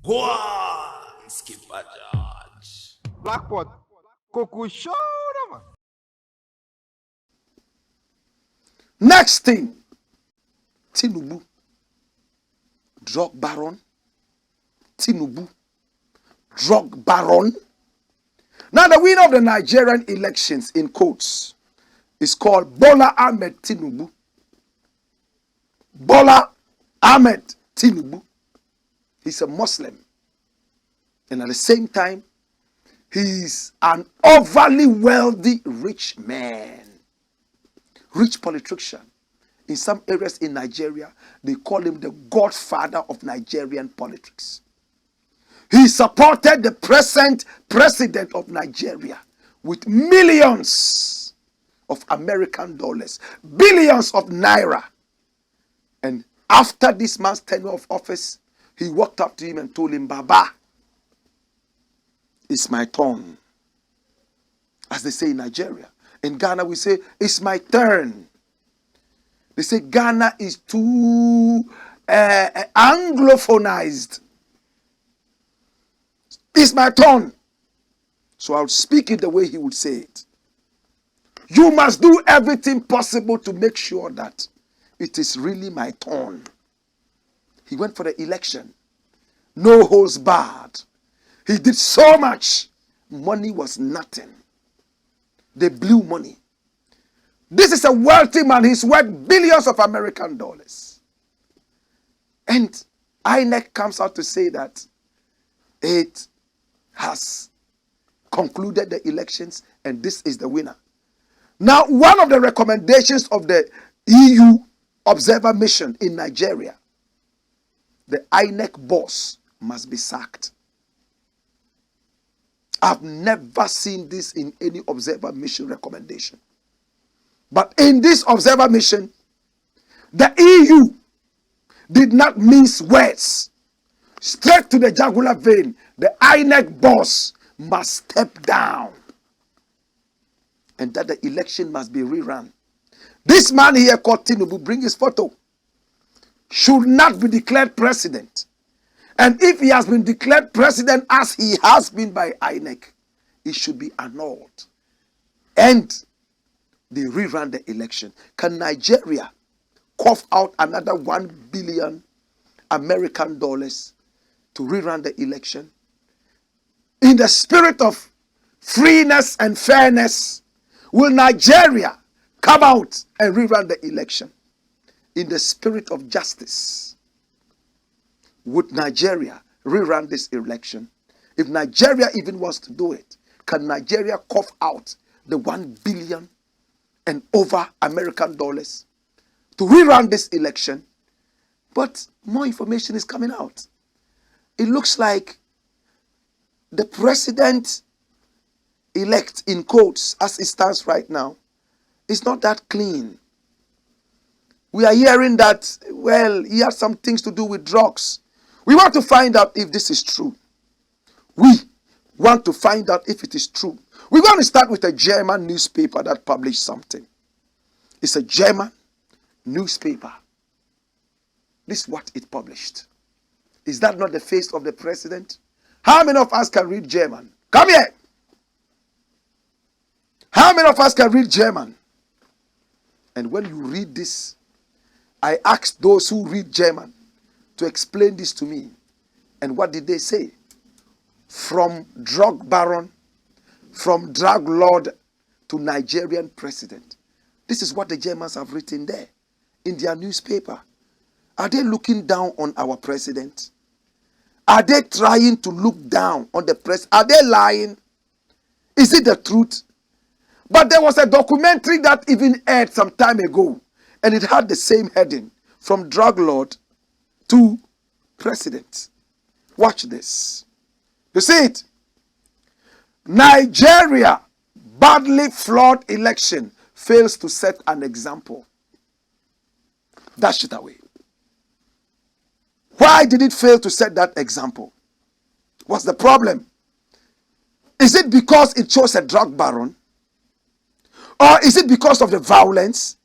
Go on, Skipper George. Blackpot, Coco Show. Next thing, Tinubu, drug baron. Tinubu, drug baron. Now the winner of the Nigerian elections, in quotes, is called Bola Ahmed Tinubu. Bola Ahmed Tinubu. He's a Muslim. And at the same time, he's an overly wealthy, rich man. Rich politician. In some areas in Nigeria, they call him the godfather of Nigerian politics. He supported the present president of Nigeria with millions of American dollars, billions of naira. And after this man's tenure of office, he walked up to him and told him, Baba, it's my turn. As they say in Nigeria. In Ghana, we say, it's my turn. They say Ghana is too Anglophonized. It's my turn. So I'll speak it the way he would say it. You must do everything possible to make sure that it is really my turn. He went for the election. No holds barred. He did so much. Money was nothing. They blew money. This is a wealthy man. He's worth billions of American dollars. And INEC comes out to say that it has concluded the elections and this is the winner. Now, one of the recommendations of the EU observer mission in Nigeria, the INEC boss must be sacked. I've never seen this in any observer mission recommendation. But in this observer mission, the EU did not mince words. Straight to the jugular vein, the INEC boss must step down. And that the election must be rerun. This man here called Tinubu, bring his photo, should not be declared president. And if he has been declared president as he has been by INEC, it should be annulled. And they rerun the election. Can Nigeria cough out another 1 billion American dollars to rerun the election? In the spirit of freeness and fairness, will Nigeria come out and rerun the election? In the spirit of justice, would Nigeria rerun this election? If Nigeria even wants to do it, can Nigeria cough out the 1 billion and over American dollars to rerun this election? But more information is coming out. It looks like the president-elect, in quotes, as it stands right now, is not that clean. We are hearing that, well, he had some things to do with drugs. We want to find out if this is true. We want to find out if it is true. We're going to start with a German newspaper that published something. It's a German newspaper. This is what it published. Is that not the face of the president? How many of us can read German? Come here. How many of us can read German? And when you read this, I asked those who read German to explain this to me. And what did they say? From drug baron, from drug lord to Nigerian president. This is what the Germans have written there in their newspaper. Are they looking down on our president? Are they trying to look down on the press? Are they lying? Is it the truth? But there was a documentary that even aired some time ago, and it had the same heading, from drug lord to president. Watch this. You see it? Nigeria, badly flawed election, fails to set an example. Dash it away. Why did it fail to set that example? What's the problem? Is it because it chose a drug baron? Or is it because of the violence?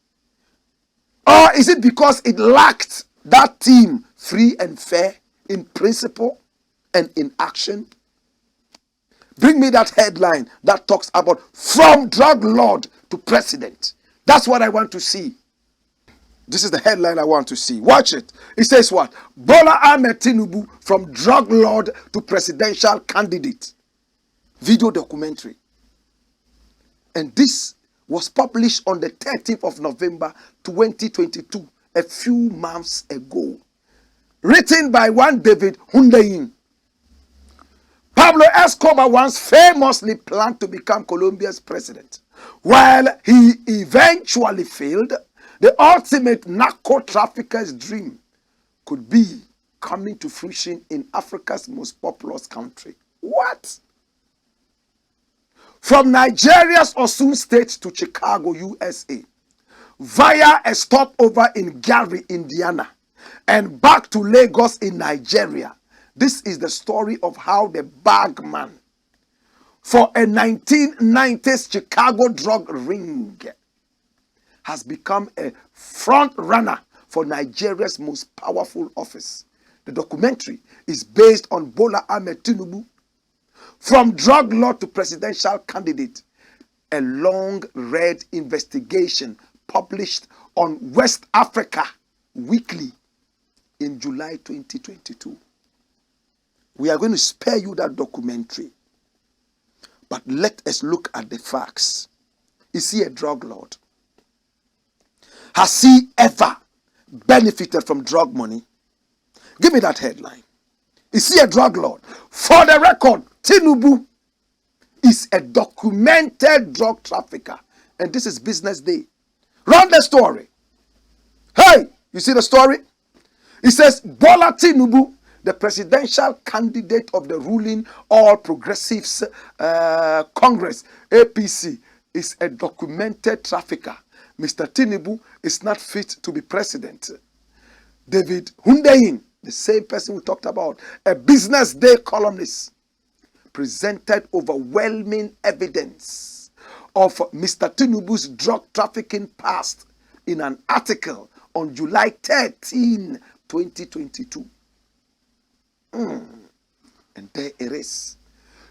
Or is it because it lacked that team free and fair in principle? and inaction? Bring me that headline that talks about from drug lord to president. That's what I want to see. This is the headline I want to see. Watch it. It says what? Bola Ahmed Tinubu from drug lord to presidential candidate. Video documentary. And this was published on the 13th of November 2022, a few months ago. Written by one David Hundeyin. Pablo Escobar once famously planned to become Colombia's president. While he eventually failed, the ultimate narco trafficker's dream could be coming to fruition in Africa's most populous country. What? From Nigeria's Osun State to Chicago, USA, via a stopover in Gary, Indiana, and back to Lagos in Nigeria. This is the story of how the bagman for a 1990s Chicago drug ring has become a front runner for Nigeria's most powerful office. The documentary is based on Bola Ahmed Tinubu, from drug lord to presidential candidate, a long-read investigation published on West Africa Weekly in July 2022. We are going to spare you that documentary, but let us look at the facts. Is he a drug lord? Has he ever benefited from drug money? Give me that headline. Is he a drug lord? For the record, Tinubu is a documented drug trafficker. And this is Business Day. Run the story. Hey, you see the story? It says Bola Tinubu, the presidential candidate of the ruling All Progressives Congress, APC, is a documented trafficker. Mr. Tinubu is not fit to be president. David Hundeyin, the same person we talked about, a Business Day columnist, presented overwhelming evidence of Mr. Tinubu's drug trafficking past in an article on July 13, 2022. And there it is.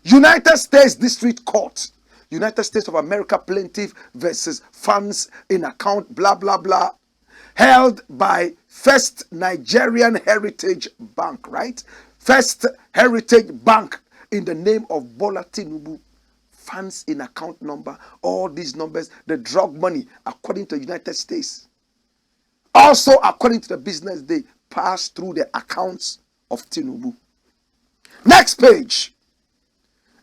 United States District Court, United States of America plaintiff versus funds in account, blah, blah, blah, held by First Nigerian Heritage Bank, right? First Heritage Bank in the name of Bola Tinubu. Funds in account number, all these numbers, the drug money, according to the United States. Also, according to the Business Day, passed through the accounts of Tinubu. Next page.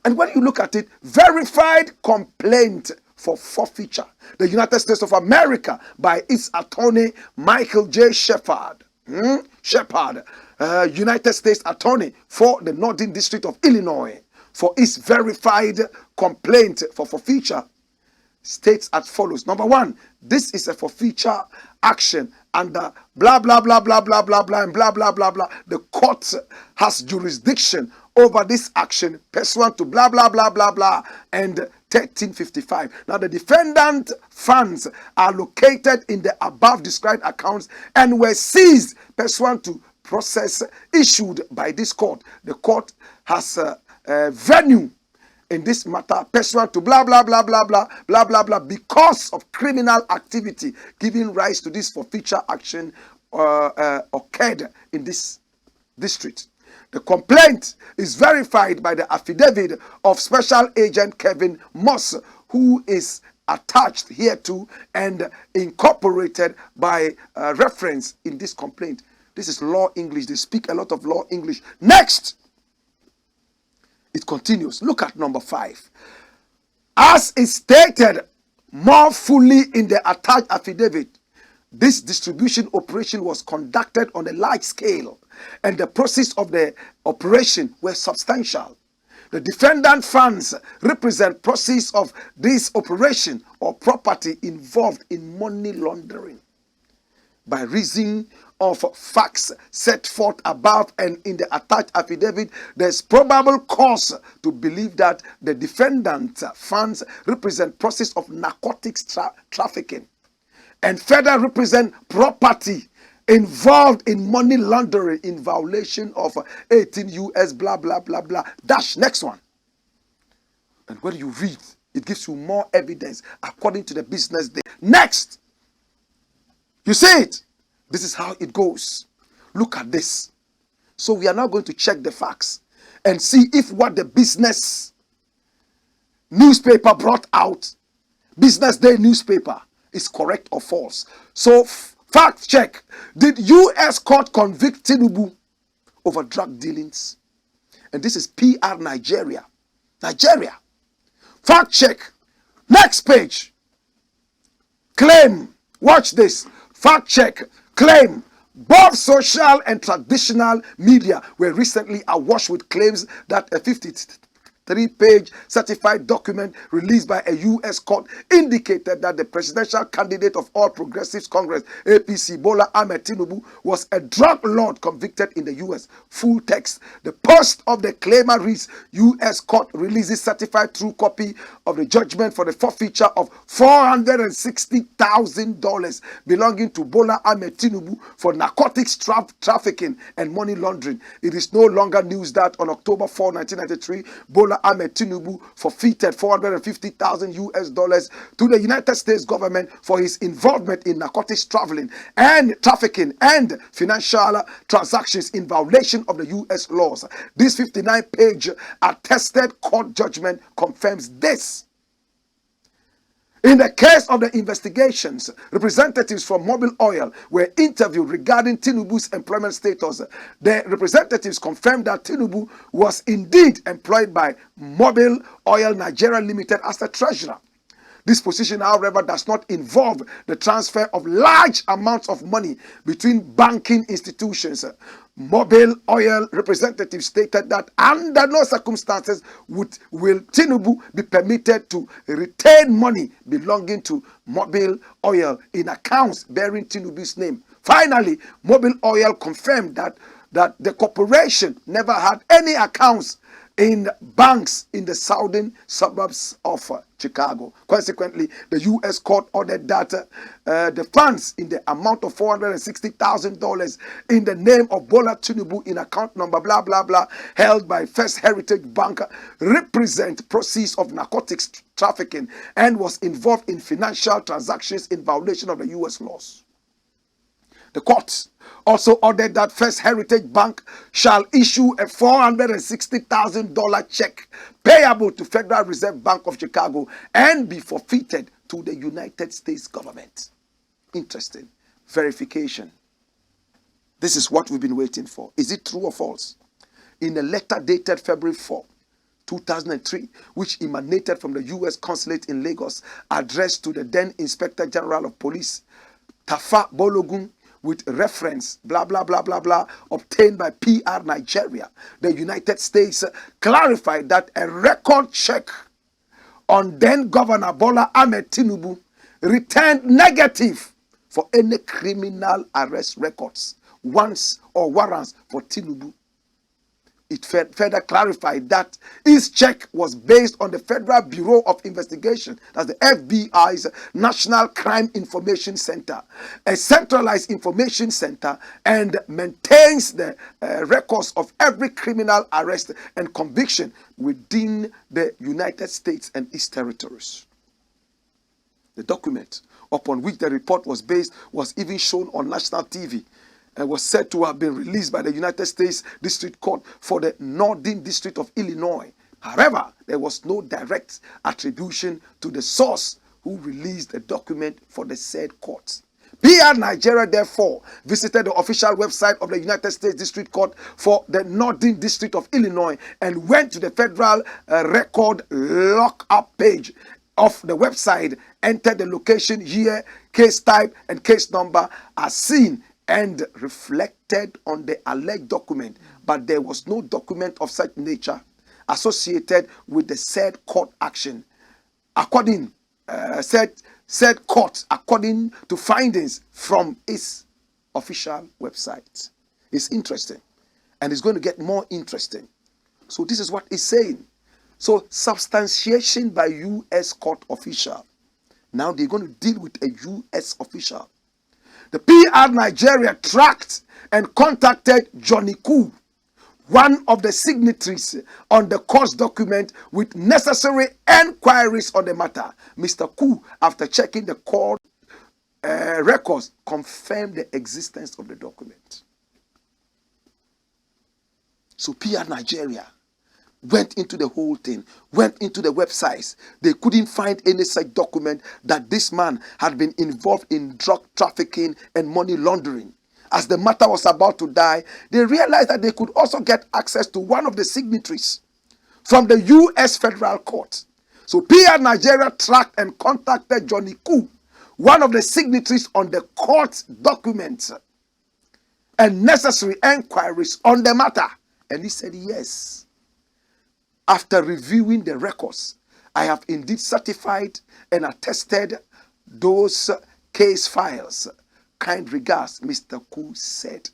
And when you look at it, verified complaint for forfeiture. The United States of America by its attorney, Michael J. Shepard. United States Attorney for the Northern District of Illinois, for its verified complaint for forfeiture, states as follows. Number one, this is a forfeiture action under blah, blah, blah, blah, blah, blah, blah, and blah, blah, blah, blah. The court has jurisdiction over this action pursuant to blah, blah, blah, blah, blah, and 1355. Now, the defendant funds are located in the above described accounts and were seized pursuant to process issued by this court. The court has a venue in this matter pursuant to blah, blah, blah, blah, blah, blah, blah, blah, because of criminal activity giving rise to this forfeiture action occurred in this district. The complaint is verified by the affidavit of Special Agent Kevin Moss, who is attached hereto and incorporated by reference in this complaint. This is law English. They speak a lot of law English. Next, it continues. Look at number 5. As is stated more fully in the attached affidavit, this distribution operation was conducted on a large scale, and the proceeds of the operation were substantial. The defendant funds represent proceeds of this operation or property involved in money laundering. By reason of facts set forth above and in the attached affidavit, there is probable cause to believe that the defendant funds represent proceeds of narcotics trafficking and further represent property involved in money laundering in violation of 18 US blah blah blah blah dash. Next one. And when you read, it gives you more evidence according to the business day. Next, you see it. This is how it goes. Look at this. So we are now going to check the facts and see if what the business newspaper brought out, business day newspaper, is correct or false. So fact check. Did US court convict Tinubu over drug dealings? And this is PR Nigeria. Nigeria. Fact check. Next page. Claim. Watch this. Fact check. Claim. Both social and traditional media were recently awash with claims that a 53-page certified document released by a U.S. court indicated that the presidential candidate of All Progressives Congress, APC, Bola Ahmed Tinubu, was a drug lord convicted in the U.S. Full text. The post of the claimer reads, U.S. court releases certified true copy of the judgment for the forfeiture of $460,000 belonging to Bola Ahmed Tinubu for narcotics trafficking and money laundering. It is no longer news that on October 4, 1993, Bola Ahmed Tinubu forfeited $450,000 to the United States government for his involvement in narcotics trafficking and financial transactions in violation of the U.S. laws. This 59-page attested court judgment confirms this. In the case of the investigations, representatives from Mobil Oil were interviewed regarding Tinubu's employment status. The representatives confirmed that Tinubu was indeed employed by Mobil Oil Nigeria Limited as the treasurer. This position, however, does not involve the transfer of large amounts of money between banking institutions. Mobil Oil representatives stated that under no circumstances will Tinubu be permitted to retain money belonging to Mobil Oil in accounts bearing Tinubu's name. Finally, Mobil Oil confirmed that the corporation never had any accounts in banks in the southern suburbs of Chicago. Consequently, the U.S. court ordered that the funds in the amount of $460,000 in the name of Bola Tinubu in account number blah blah blah held by First Heritage Bank represent proceeds of narcotics trafficking and was involved in financial transactions in violation of the U.S. laws. The court also ordered that First Heritage Bank shall issue a $460,000 check payable to Federal Reserve Bank of Chicago and be forfeited to the United States government. Interesting. Verification. This is what we've been waiting for. Is it true or false? In a letter dated February 4, 2003, which emanated from the U.S. Consulate in Lagos, addressed to the then Inspector General of Police, Tafa Bologun, with reference, blah, blah, blah, blah, blah, obtained by PR Nigeria, the United States clarified that a record check on then Governor Bola Ahmed Tinubu returned negative for any criminal arrest records, warrants or warrants for Tinubu. It further clarified that his check was based on the Federal Bureau of Investigation, that's the FBI's National Crime Information Center, a centralized information center, and maintains the records of every criminal arrest and conviction within the United States and its territories. The document upon which the report was based was even shown on national TV and was said to have been released by the United States District Court for the Northern District of Illinois. However, there was no direct attribution to the source who released the document for the said court. PR Nigeria, therefore, visited the official website of the United States District Court for the Northern District of Illinois and went to the Federal Record Lockup page of the website, entered the location, year, case type, and case number as seen and reflected on the alleged document, but there was no document of such nature associated with the said court action. According said court, according to findings from its official website. It's interesting, and it's going to get more interesting. So this is what it's saying. So substantiation by U.S. court official. Now they're going to deal with a U.S. official. The PR Nigeria tracked and contacted Johnny Koo, one of the signatories on the course document, with necessary enquiries on the matter. Mr. Koo, after checking the court records, confirmed the existence of the document. So PR Nigeria went into the whole thing, went into the websites. They couldn't find any such document that this man had been involved in drug trafficking and money laundering. As the matter was about to die, they realized that they could also get access to one of the signatories from the U.S. federal court. So PR Nigeria tracked and contacted Johnny Koo, one of the signatories on the court documents, and necessary enquiries on the matter. And he said, yes. After reviewing the records, I have indeed certified and attested those case files. Kind regards, Mr. Koo said.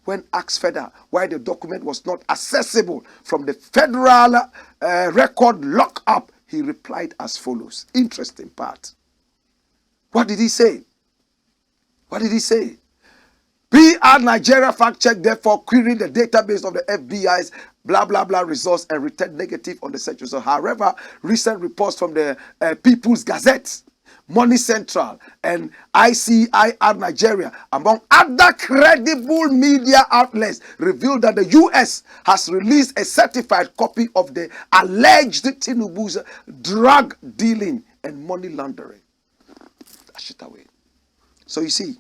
When asked further why the document was not accessible from the federal record lockup, he replied as follows. Interesting part. What did he say? What did he say? PR Nigeria fact check, therefore querying the database of the FBI's blah blah blah results and returned negative on the search result. However, recent reports from the People's Gazette, Money Central, and ICIR Nigeria, among other credible media outlets, revealed that the US has released a certified copy of the alleged Tinubu's drug dealing and money laundering. Dash it away. So you see,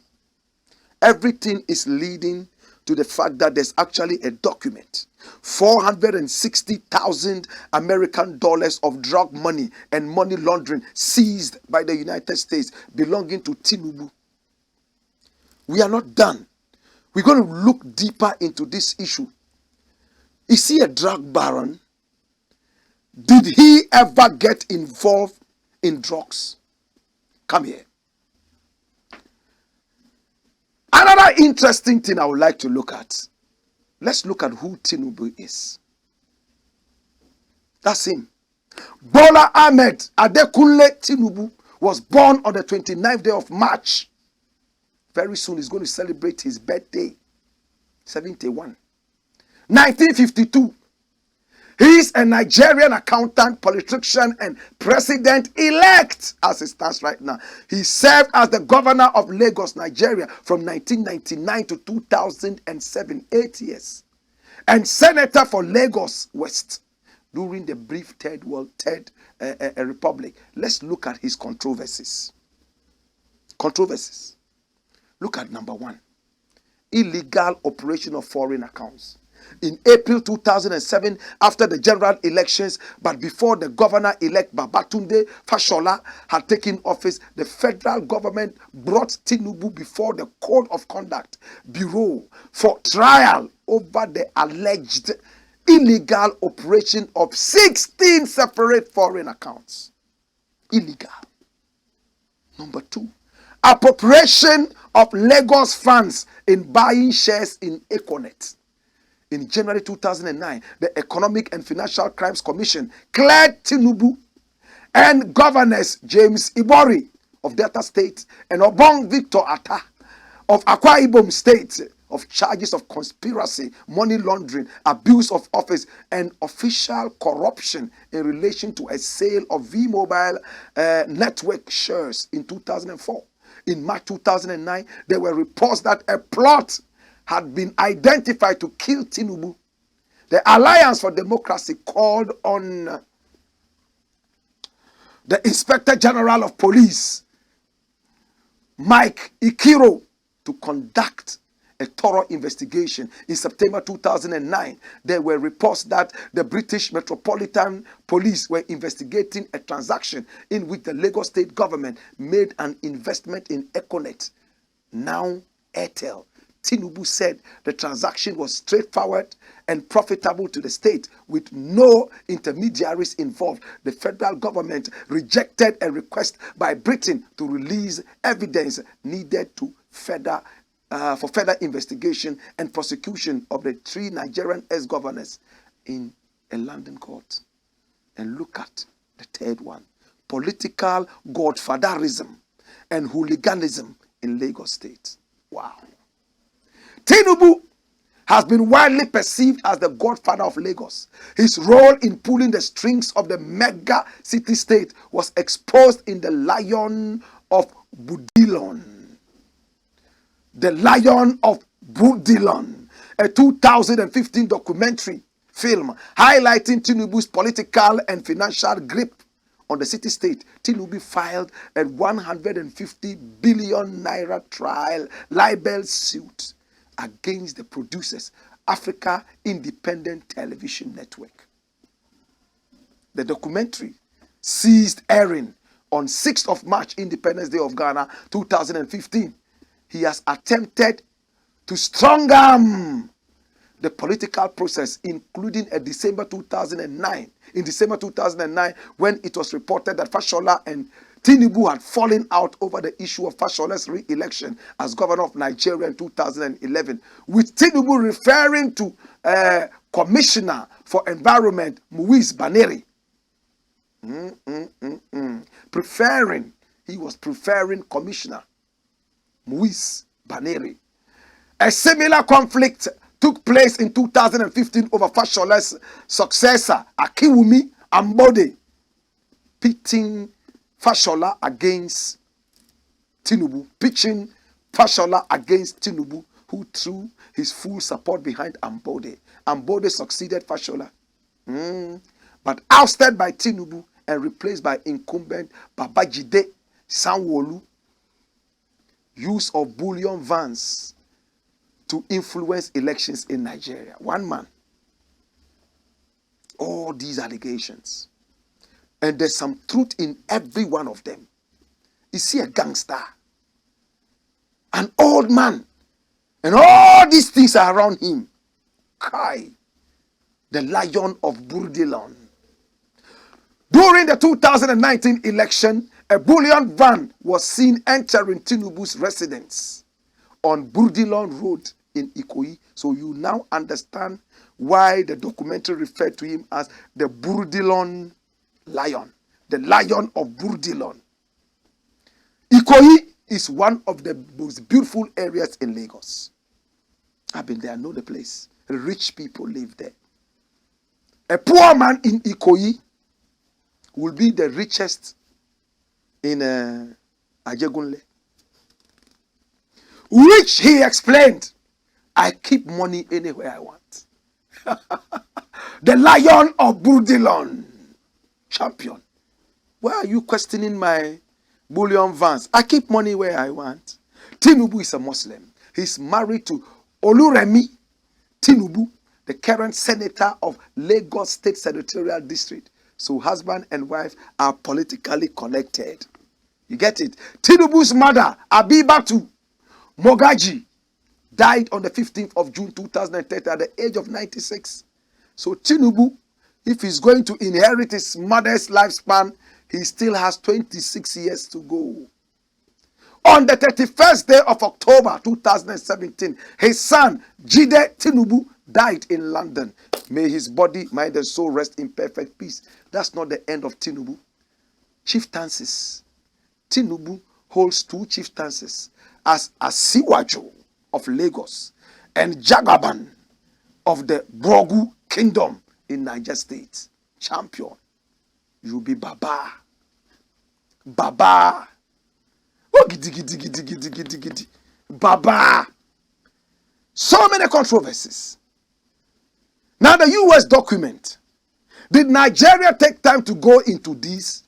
everything is leading to the fact that there's actually a document, $460,000 American dollars of drug money and money laundering seized by the United States belonging to Tinubu. We are not done. We're going to look deeper into this issue. Is he a drug baron? Did he ever get involved in drugs? Come here. Another interesting thing I would like to look at. Let's look at who Tinubu is. That's him. Bola Ahmed Adekunle Tinubu was born on the 29th day of March. Very soon he's going to celebrate his birthday. 71. 1952. He is a Nigerian accountant, politician, and president-elect as it stands right now. He served as the governor of Lagos, Nigeria from 1999 to 2007, 8 years. And senator for Lagos West during the brief Third Republic. Let's look at his controversies. Controversies. Look at number 1. Illegal operation of foreign accounts. In April 2007, after the general elections, but before the governor-elect Babatunde Fashola had taken office, the federal government brought Tinubu before the Code of Conduct Bureau for trial over the alleged illegal operation of 16 separate foreign accounts. Illegal. Number 2, appropriation of Lagos funds in buying shares in Econet. In January 2009, the Economic and Financial Crimes Commission cleared Tinubu and governors James Ibori of Delta State and Obong Victor Atta of Akwa Ibom State of charges of conspiracy, money laundering, abuse of office, and official corruption in relation to a sale of V-Mobile network shares in 2004. In March 2009, there were reports that a plot had been identified to kill Tinubu. The Alliance for Democracy called on the Inspector General of Police, Mike Ikiro, to conduct a thorough investigation. In September 2009, there were reports that the British Metropolitan Police were investigating a transaction in which the Lagos state government made an investment in Econet, now Airtel. Tinubu said the transaction was straightforward and profitable to the state with no intermediaries involved. The federal government rejected a request by Britain to release evidence needed to for further investigation and prosecution of the 3 Nigerian ex-governors in a London court. And look at the third one: political godfatherism and hooliganism in Lagos State. Wow. Tinubu has been widely perceived as the godfather of Lagos. His role in pulling the strings of the mega city-state was exposed in The Lion of Budilon. The Lion of Budilon, a 2015 documentary film highlighting Tinubu's political and financial grip on the city-state. Tinubu filed a 150 billion naira trial libel suit against the producers, Africa Independent Television Network. The documentary ceased airing on 6th of March, Independence Day of Ghana, 2015. He has attempted to strong arm the political process, including in December 2009, when it was reported that Fashola and Tinubu had fallen out over the issue of Fashola's re-election as governor of Nigeria in 2011, with Tinubu referring to Commissioner for Environment, Muiz Baneri. He was preferring Commissioner Muiz Baneri. A similar conflict took place in 2015 over Fashola's successor, Akiwumi Ambode, pitching Fashola against Tinubu, who threw his full support behind Ambode. Ambode succeeded Fashola, but ousted by Tinubu and replaced by incumbent Babajide Sanwo-Olu. Use of bullion vans to influence elections in Nigeria. One man. All these allegations. And there's some truth in every one of them. Is he a gangster? An old man. And all these things are around him. Kai, the Lion of Burdelon. During the 2019 election, a bullion van was seen entering Tinubu's residence on Burdelon Road in Ikoyi. So you now understand why the documentary referred to him as the Burdelon Lion, the Lion of Burdelon. Ikoyi is one of the most beautiful areas in Lagos. I've been there, I know the place. Rich people live there. A poor man in Ikoyi will be the richest in Ajegunle. Which he explained, I keep money anywhere I want. The Lion of Burdelon. Champion. Why are you questioning my bullion vans? I keep money where I want. Tinubu is a Muslim. He's married to Oluremi Tinubu, the current senator of Lagos State Senatorial District. So husband and wife are politically connected. You get it? Tinubu's mother, Abibatu Mogaji, died on the 15th of June 2030 at the age of 96. So Tinubu, if he's going to inherit his mother's lifespan, he still has 26 years to go. On the 31st day of October 2017, his son, Jide Tinubu, died in London. May his body, mind and soul rest in perfect peace. That's not the end of Tinubu. Chieftaincies. Tinubu holds 2 chieftaincies as Asiwaju of Lagos and Jagaban of the Brogu Kingdom in Niger State. Champion. You be Baba. Baba. Oh, giddy, giddy, giddy, giddy, giddy, giddy. Baba. So many controversies. Now the US document. Did Nigeria take time to go into this?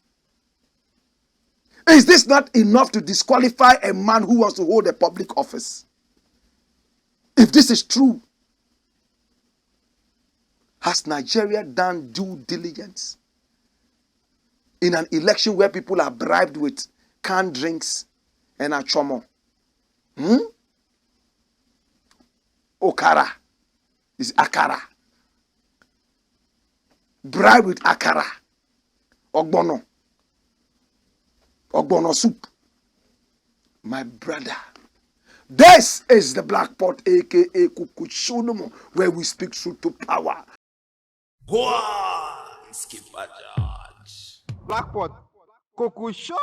Is this not enough to disqualify a man who wants to hold a public office? If this is true, has Nigeria done due diligence in an election where people are bribed with canned drinks and achomo? Okara is akara. Bribed with akara. Ogbono. Ogbono soup. My brother. This is the Black Pot, aka Kukushunumo, where we speak truth to power. Go on, skip a judge. Blakk Pot, Kuku Show.